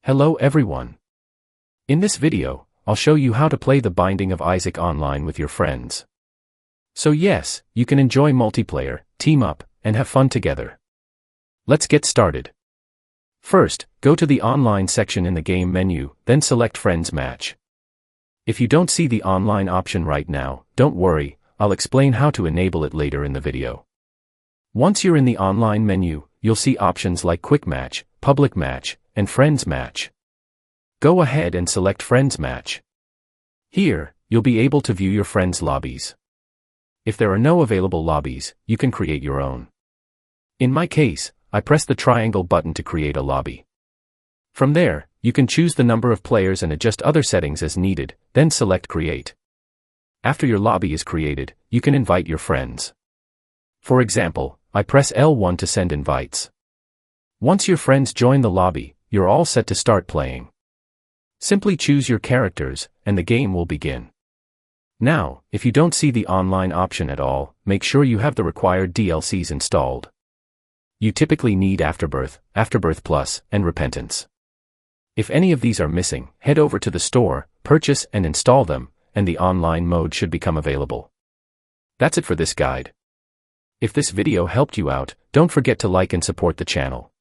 Hello everyone. In this video, I'll show you how to play The Binding of Isaac online with your friends. So yes, you can enjoy multiplayer, team up, and have fun together. Let's get started. First, go to the online section in the game menu, then select Friends Match. If you don't see the online option right now, don't worry, I'll explain how to enable it later in the video. Once you're in the online menu, you'll see options like Quick Match, Public Match, and Friends Match. Go ahead and select Friends Match. Here, you'll be able to view your friends' lobbies. If there are no available lobbies, you can create your own. In my case, I press the triangle button to create a lobby. From there, you can choose the number of players and adjust other settings as needed, then select Create. After your lobby is created, you can invite your friends. For example, I press L1 to send invites. Once your friends join the lobby, you're all set to start playing. Simply choose your characters, and the game will begin. Now, if you don't see the online option at all, make sure you have the required DLCs installed. You typically need Afterbirth, Afterbirth Plus, and Repentance. If any of these are missing, head over to the store, purchase and install them, and the online mode should become available. That's it for this guide. If this video helped you out, don't forget to like and support the channel.